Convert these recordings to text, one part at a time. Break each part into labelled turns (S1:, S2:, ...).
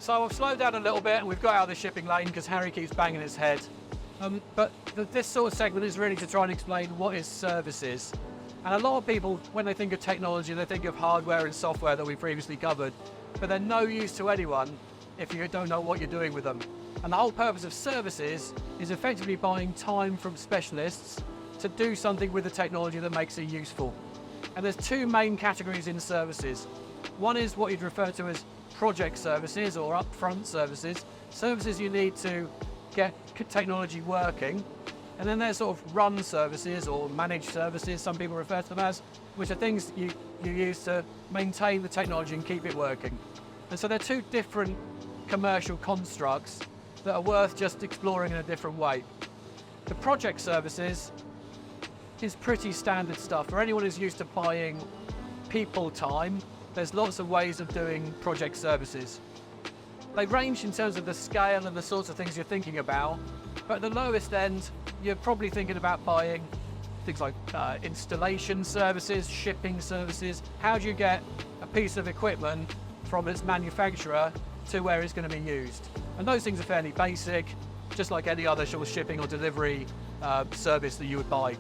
S1: So I've slowed down a little bit and we've got out of the shipping lane because Harry keeps banging his head. But this sort of segment is really to try and explain what is services. And a lot of people, when they think of technology, they think of hardware and software that we previously covered, but they're no use to anyone if you don't know what you're doing with them. And the whole purpose of services is effectively buying time from specialists to do something with the technology that makes it useful. And there's two main categories in services. One is what you'd refer to as project services or upfront services, services you need to get technology working. And then there's sort of run services or managed services, some people refer to them as, which are things you use to maintain the technology and keep it working. And so they're two different commercial constructs that are worth just exploring in a different way. The project services is pretty standard stuff. For anyone who's used to buying people time, there's lots of ways of doing project services. They range in terms of the scale and the sorts of things you're thinking about, but at the lowest end, you're probably thinking about buying things like installation services, shipping services. How do you get a piece of equipment from its manufacturer to where it's going to be used? And those things are fairly basic, just like any other sort of shipping or delivery service that you would buy.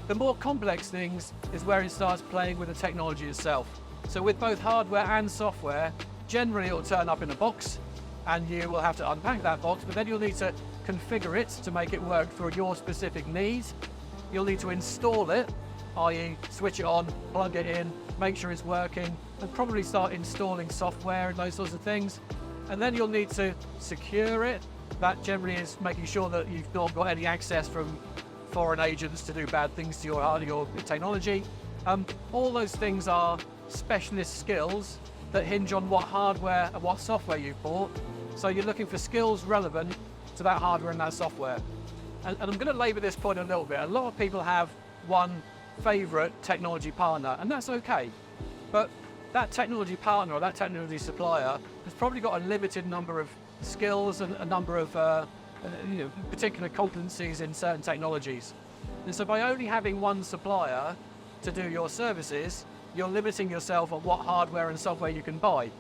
S1: The more complex things is where it starts playing with the technology itself. So with both hardware and software, generally it will turn up in a box and you will have to unpack that box, but then you'll need to configure it to make it work for your specific needs. You'll need to install it, i.e. switch it on, plug it in, make sure it's working, and probably start installing software and those sorts of things. And then you'll need to secure it. That generally is making sure that you've not got any access from foreign agents to do bad things to your technology. All those things are specialist skills that hinge on what hardware and what software you've bought. So you're looking for skills relevant to that hardware and that software. And I'm going to labour this point a little bit. A lot of people have one favourite technology partner, and that's okay. But that technology partner or that technology supplier has probably got a limited number of skills and a number of particular competencies in certain technologies. And so by only having one supplier to do your services, you're limiting yourself on what hardware and software you can buy.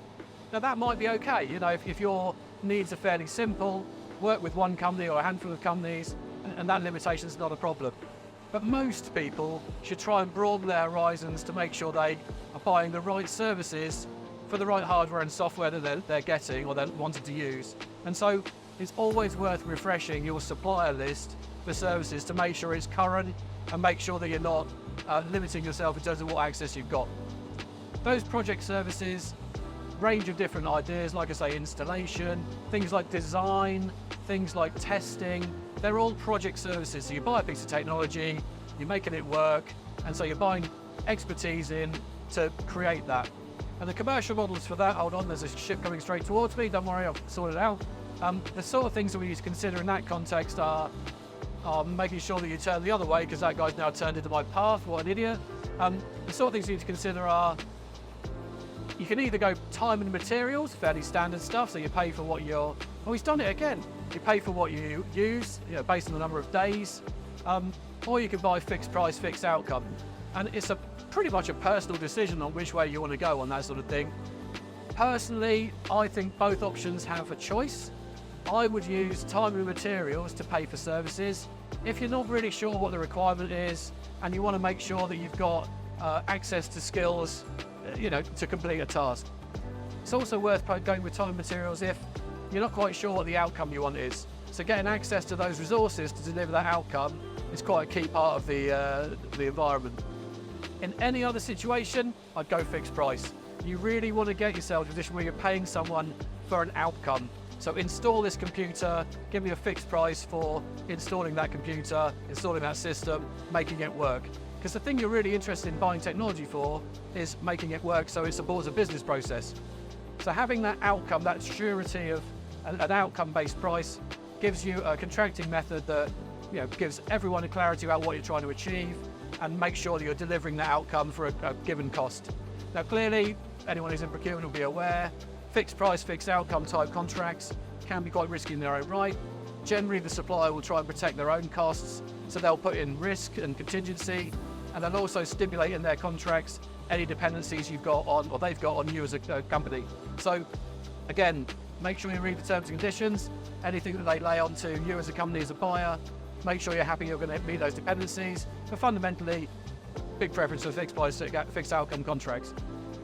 S1: Now that might be okay, if your needs are fairly simple, work with one company or a handful of companies, and that limitation is not a problem. But most people should try and broaden their horizons to make sure they are buying the right services for the right hardware and software that they're getting or they're wanting to use. And so it's always worth refreshing your supplier list for services to make sure it's current and make sure that you're not limiting yourself in terms of what access you've got. Those project services, range of different ideas, like I say, installation, things like design, things like testing, they're all project services. So you buy a piece of technology, you're making it work, and so you're buying expertise in to create that. And the commercial models for that, hold on, there's a ship coming straight towards me, don't worry, I'll sort it out. The sort of things that we need to consider in that context are making sure that you turn the other way because that guy's now turned into my path, what an idiot. The sort of things you need to consider are, you can either go time and materials, fairly standard stuff, so you pay for what you're, oh, he's done it again. You pay for what you use, based on the number of days, or you can buy fixed price, fixed outcome. And it's pretty much a personal decision on which way you want to go on that sort of thing. Personally, I think both options have a choice. I would use time and materials to pay for services. If you're not really sure what the requirement is and you want to make sure that you've got access to skills, to complete a task. It's also worth going with time and materials if you're not quite sure what the outcome you want is. So getting access to those resources to deliver that outcome is quite a key part of the environment. In any other situation, I'd go fixed price. You really want to get yourself to a position where you're paying someone for an outcome. So install this computer, give me a fixed price for installing that computer, installing that system, making it work. Because the thing you're really interested in buying technology for is making it work so it supports a business process. So having that outcome, that surety of an outcome-based price gives you a contracting method that gives everyone a clarity about what you're trying to achieve and make sure that you're delivering that outcome for a given cost. Now clearly, anyone who's in procurement will be aware, fixed price, fixed outcome type contracts can be quite risky in their own right. Generally, the supplier will try and protect their own costs, so they'll put in risk and contingency, and they'll also stipulate in their contracts any dependencies you've got on, or they've got on you as a company. So again, Make sure you read the terms and conditions, anything that they lay onto you as a company, as a buyer. Make sure you're happy you're going to meet those dependencies. But fundamentally, big preference for fixed price, fixed outcome contracts.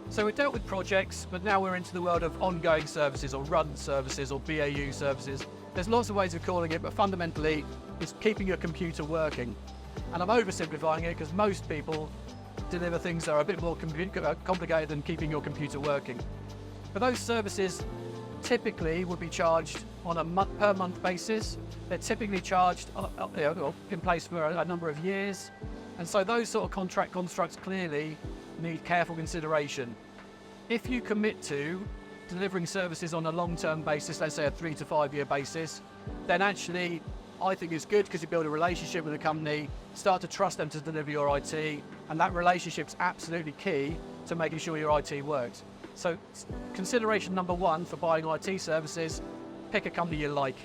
S1: So we dealt with projects, but now we're into the world of ongoing services or run services or BAU services. There's lots of ways of calling it, but fundamentally, it's keeping your computer working. And I'm oversimplifying it because most people deliver things that are a bit more complicated than keeping your computer working. But those services typically would be charged on a per month basis. They're typically charged in place for a number of years. And so those sort of contract constructs clearly need careful consideration. If you commit to delivering services on a long-term basis, let's say a 3 to 5 year basis, then actually I think it's good because you build a relationship with a company, start to trust them to deliver your IT, and that relationship's absolutely key to making sure your IT works. So consideration number one for buying IT services, pick a company you like.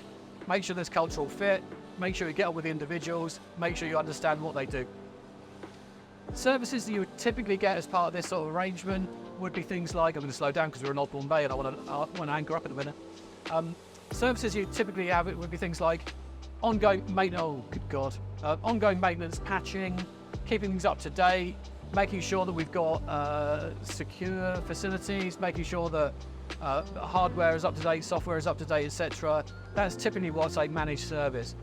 S1: Make sure there's cultural fit, make sure you get on with the individuals, make sure you understand what they do. Services that you would typically get as part of this sort of arrangement would be things like, I'm going to slow down because we're in Osborne Bay and I want to anchor up in a minute. Services you typically have would be things like ongoing maintenance, ongoing maintenance, patching, keeping things up to date, making sure that we've got secure facilities, making sure that hardware is up to date, software is up to date, etc. That's typically what's a managed service.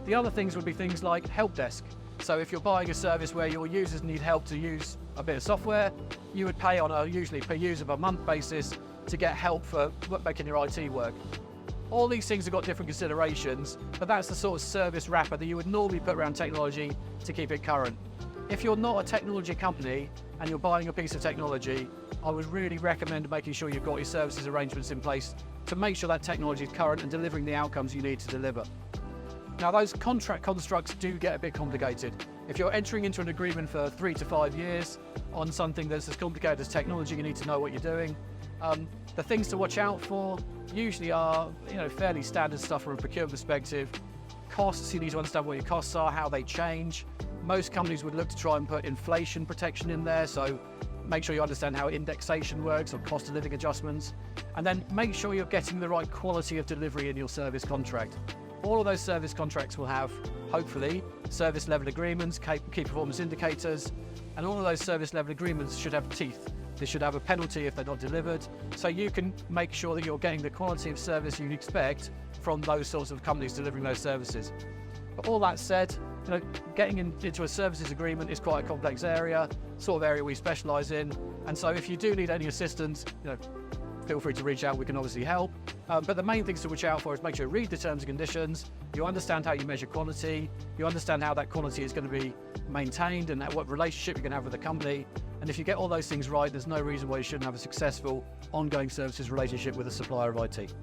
S1: The other things would be things like help desk. So if you're buying a service where your users need help to use a bit of software, you would pay on a usually per user per month basis to get help for making your IT work. All these things have got different considerations, but that's the sort of service wrapper that you would normally put around technology to keep it current. If you're not a technology company and you're buying a piece of technology, I would really recommend making sure you've got your services arrangements in place to make sure that technology is current and delivering the outcomes you need to deliver. Now, those contract constructs do get a bit complicated. If you're entering into an agreement for 3 to 5 years on something that's as complicated as technology, you need to know what you're doing. The things to watch out for usually are, fairly standard stuff from a procurement perspective. Costs, you need to understand what your costs are, how they change. Most companies would look to try and put inflation protection in there, so make sure you understand how indexation works or cost of living adjustments. And then make sure you're getting the right quality of delivery in your service contract. All of those service contracts will have, hopefully, service level agreements, key performance indicators, and all of those service level agreements should have teeth. They should have a penalty if they're not delivered, so you can make sure that you're getting the quality of service you'd expect from those sorts of companies delivering those services. But all that said, getting into a services agreement is quite a complex area, sort of area we specialise in, and so if you do need any assistance, feel free to reach out, we can obviously help. But the main things to watch out for is make sure you read the terms and conditions, you understand how you measure quality, you understand how that quality is going to be maintained and what relationship you can have with the company. And if you get all those things right, there's no reason why you shouldn't have a successful ongoing services relationship with a supplier of IT.